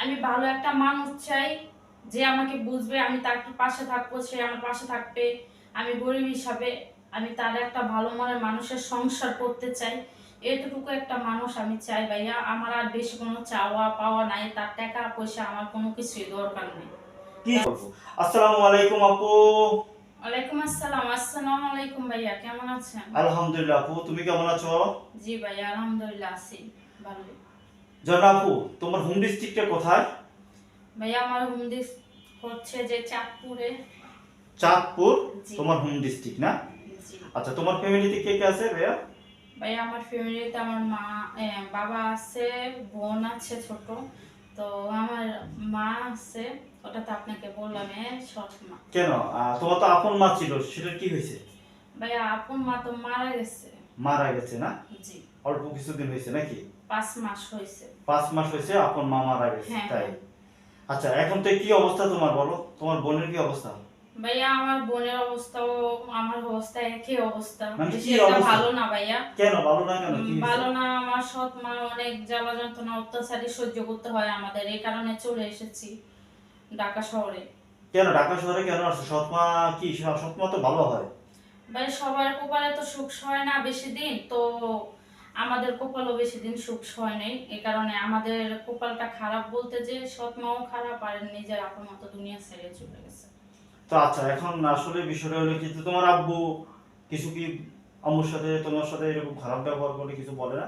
আমি ভালো একটা মানুষ চাই, যে আমাকে বুঝবে, আমি তার পাশে থাকবো, সে আমার পাশে থাকবে। আমি গরিব হিসাবে আমি তার একটা ভালো মনের মানুষের সংসার করতে চাই। এতটুকু একটা মানুষ আমি চাই ভাইয়া। আমার আর বেশি কোনো চাওয়া পাওয়া নাই, তার টাকা পয়সা আমার কোনো কিছুই দরকার নেই। কি করবো? আসসালামু আলাইকুম আপু। ওয়ালাইকুম আসসালাম। আসসালামু আলাইকুম ভাইয়া, কেমন আছেন? আলহামদুলিল্লাহ আপু, তুমি কেমন আছো? জি ভাইয়া, আলহামদুলিল্লাহ আছি ভালো। জানা আপু, তোমার হোম ডিস্ট্রিক্টটা কোথায়? ভাইয়া আমার হোম হচ্ছে যে চাঁদপুরে। চাঁদপুর জি। তোমার হোম ডিস্ট্রিক্ট না? জি আচ্ছা, তোমার ফ্যামিলিতে কে কে আছে ভাইয়া? ভাইয়া, আমার ফ্যামিলিতে আমার মা, বাবা আছে, বোন আছে ছোট। তো আমার মা আছে, ওটা তো আপনাকে বললাম, সৎ মা। কেন? তোমার তো আপন মা ছিল, সেটা কি হয়েছে? ভাইয়া আপন মা তো মারা গেছে। মারা গেছে না? জি। অল্প কিছুদিন হয়েছে নাকি? 5 মাস হয়েছে। 5 মাস হয়েছে আপন মা মারা গেছে, হ্যাঁ তাই? হ্যাঁ। আচ্ছা, এখন তো কি অবস্থা তোমার বলো? তোমার বোনের কি অবস্থা? ভাইয়া আমার বোনের অবস্থাও আমার অবস্থা একই অবস্থা, মানে বেশি কি একটা অবস্থা? ভালো না ভাইয়া। কেন ভালো না, কেন কি হয়েছে? ভালো না, আমার সৎ মা অনেক জ্বালা যন্ত্রণা অত্যাচারী সহ্য করতে হয় আমাদের, এই কারণে চলে এসেছি ঢাকা শহরে। কেন ঢাকা শহরে কেন আসছো? সৎমা কি সৎমা তো ভালো হয়। ভাই সবার কপালে তো সুখ সয় না বেশি দিন, তো আমাদের কপালও বেশি দিন সুখ সয় নেই। এই কারণে আমাদের কপালটা খারাপ, বলতে যে সৎ মাও খারাপ আর নিজের আপন মতো দুনিয়া ছেড়ে চলে গেছে। তো আচ্ছা, এখন আসলে বিষয়টা হলো কি, যে তোমার আব্বু কিছু কি আম্মুর সাথে তোমার সাথে এরকম খারাপ ব্যবহার করে কিছু বলে না?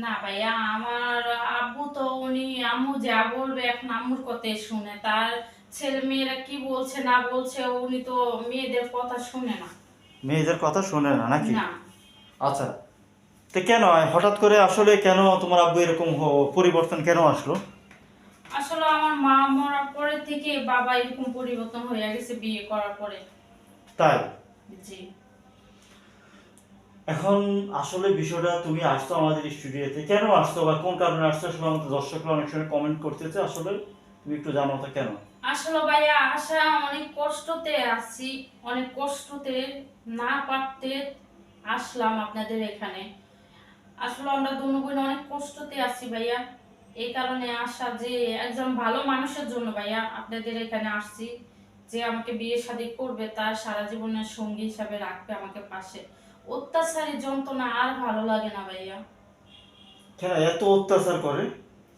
না ভাইয়া, আমার আব্বু তো উনি আম্মু যা বলবে এখন আম্মুর কথাই শুনে, তার ছেলে মেয়েরা কি বলছে না বলছে উনি তো মেয়েদের কথা শুনে না। মেয়েদের কথা শোনে না নাকি? না। আচ্ছা, তো কেন হঠাৎ করে আসলে কেন তোমার আব্বু এরকম পরিবর্তন কেন আসলো? আসলে আমার মা মরার পরে থেকে বাবা এরকম পরিবর্তন হয়ে গেছে বিয়ে করার পরে। তাই? জি। এখন আসলে বিষয়টা, তুমি আসছো আমাদের স্টুডিওতে, কেন আসছো বা কোন কারণে আসছো, আসলে আমাদের দর্শকরা অনেক সময় কমেন্ট করতেছে, আসলে তুমি একটু জানো তো কেন? আসলে ভাইয়া আশা অনেক কষ্টতে আছি, অনেক কষ্টতে না পারতে আসলাম আপনাদের এখানে। আসলে আমরা দুনো বোন অনেক কষ্টতে আছি ভাইয়া, এই কারণে আসা যে একজন ভালো মানুষের জন্য ভাইয়া আপনাদের এখানে আসছি, যে আমাকে বিয়ে শাদী করবে, তার সারা জীবনের সঙ্গী হিসাবে রাখবে আমাকে পাশে। অত্যাচারী যন্ত্রণা আর ভালো লাগে না ভাইয়া। কেন এত অত্যাচার করে?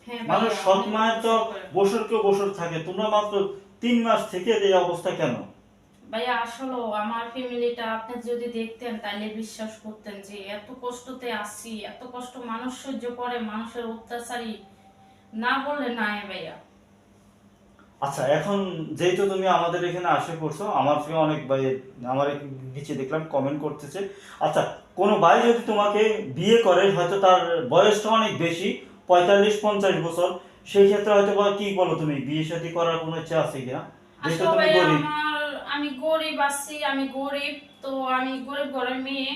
হ্যাঁ মানুষ ভাইয়া, সৎ অনেক মায়ের তো অত্যাচার করে। বছর কেউ বছর থাকে, তোমরা মাত্র 3 মাস থেকে এই অবস্থা কেন? ভাইয়া আসলে আমার ফ্যামিলিটা আপনি যদি দেখতেন তাহলে বিশ্বাস করতেন যে এত কষ্টতে আছি, এত কষ্ট মানুষ সহ্য করে, মানুষের অত্যাচারী না বললে নাই ভাইয়া। আচ্ছা, এখন যেহেতু তুমি আমাদের এখানে আসে পড়ছো, আমার থেকে অনেক ভাই আমার নিচে দেখলাম কমেন্ট করতেছে। আচ্ছা, কোনো ভাই যদি তোমাকে বিয়ে করে, হয়তো তার বয়সটা অনেক বেশি, 45-50 বছর, সেই ক্ষেত্রে হয়তো বা কি বলো, তুমি বিয়ে শাদী করার কোনো ইচ্ছা আছে কিনা, যেহেতু আসলে তুমি ভাইয়া গরিব? আমি গরিব আছি, আমি গরিব, তো আমি গরিব ঘরের মেয়ে।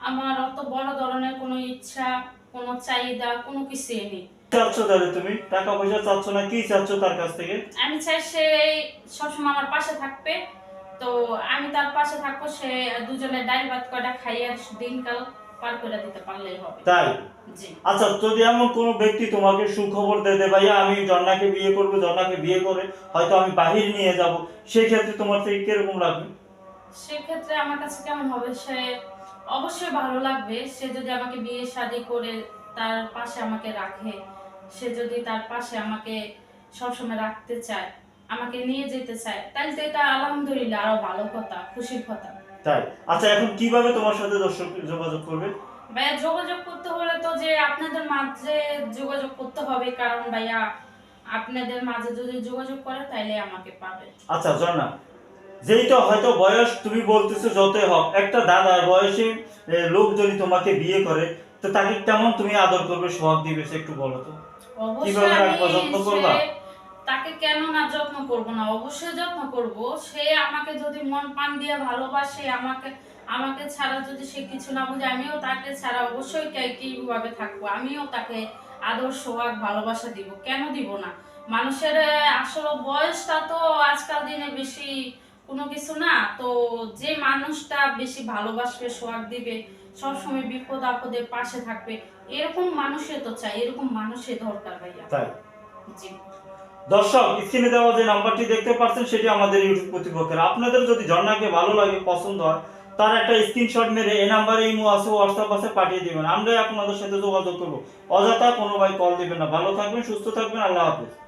আমার অত বড় ধরনের কোনো ইচ্ছা, কোনো চাহিদা কোনো কিছুই নেই। চাচ্ছ তাহলে তুমি টাকা পয়সা চাচ্ছ না, কি চাচ্ছ তার কাছ থেকে? আমি চাই সে সবসময় আমার পাশে থাকবে, তো আমি তার পাশে থাকবো, সে দুজনে ডাল ভাত কয়টা খাইয়ে দিনকাল পার করে দিতে পারলেই হবে। তাই? জি। আচ্ছা, যদি এমন কোনো ব্যক্তি তোমাকে সুখবর দেয়, ভাইয়া আমি জন্নাকে বিয়ে করবো, জন্নাকে বিয়ে করে হয়তো আমি বাহির নিয়ে যাব, সেই ক্ষেত্রে তোমার থেকে কিরকম লাগবে? সেক্ষেত্রে আমার কাছে কেমন হবে, সে অবশ্যই ভালো লাগবে। সে যদি আমাকে বিয়ে শাদী করে তার পাশে আমাকে রাখে, সে যদি তার পাশে আমাকে সবসময় রাখতে চায়, আমাকে নিয়ে যেতে চায়, তাহলে তো এটা আলহামদুলিল্লাহ আরো ভালো কথা, খুশির কথা। তাই? আচ্ছা, এখন কিভাবে তোমার সাথে দর্শক যোগাযোগ করবে? ভাইয়া যোগাযোগ করতে হলে তো যে আপনাদের মাঝে যোগাযোগ করতে হবে, কারণ ভাইয়া আপনাদের মাঝে যদি যোগাযোগ করে তাইলে আমাকে পাবে। আচ্ছা জন্না, যেইটা হয়তো বয়স তুমি বলতেছো যতই হোক, একটা দাদার বয়সী লোক যদি তোমাকে বিয়ে করে, তো তাকে কেমন তুমি আদর করবে, সোহাগ দিবে, সে একটু বলো তো। অবশ্যই কিভাবে আমি রাখবা, যত্ন সে করবা? তাকে কেন না যত্ন করব না, অবশ্যই যত্ন করব। সে আমাকে যদি মন প্রাণ দিয়ে ভালোবাসে, আমাকে আমাকে ছাড়া যদি সে কিছু না বুঝে, আমিও তাকে ছাড়া অবশ্যই কিভাবে থাকবো, আমিও তাকে আদর সোহাগ ভালোবাসা দিব, কেন দিব না। মানুষের আসলে বয়সটা তো আজকাল দিনে বেশি কোনো কিছু না, তো যে মানুষটা বেশি ভালোবাসবে সোহাগ দিবে, সবসময় বিপদ আপদে পাশে থাকবে, এরকম মানুষের তো চাই, এরকম মানুষের দরকার ভাইয়া। তাই? জি। দর্শক, স্ক্রিনে দেওয়া যে নাম্বারটি দেখতে পাচ্ছেন সেটি আমাদের ইউটিউব কর্তৃপক্ষের। আপনাদের যদি ঝর্ণাকে ভালো লাগে, পছন্দ হয়, তার একটা স্ক্রিনশট মেরে এই নাম্বারে ইমো আছে, হোয়াটসঅ্যাপ আছে, পাঠিয়ে দিবেন। আমরাই আপনাদের সাথে যোগাযোগ করবো। অযথা কোনো ভাই কল দিবেন না। ভালো থাকবেন, সুস্থ থাকবেন। আল্লাহ হাফেজ।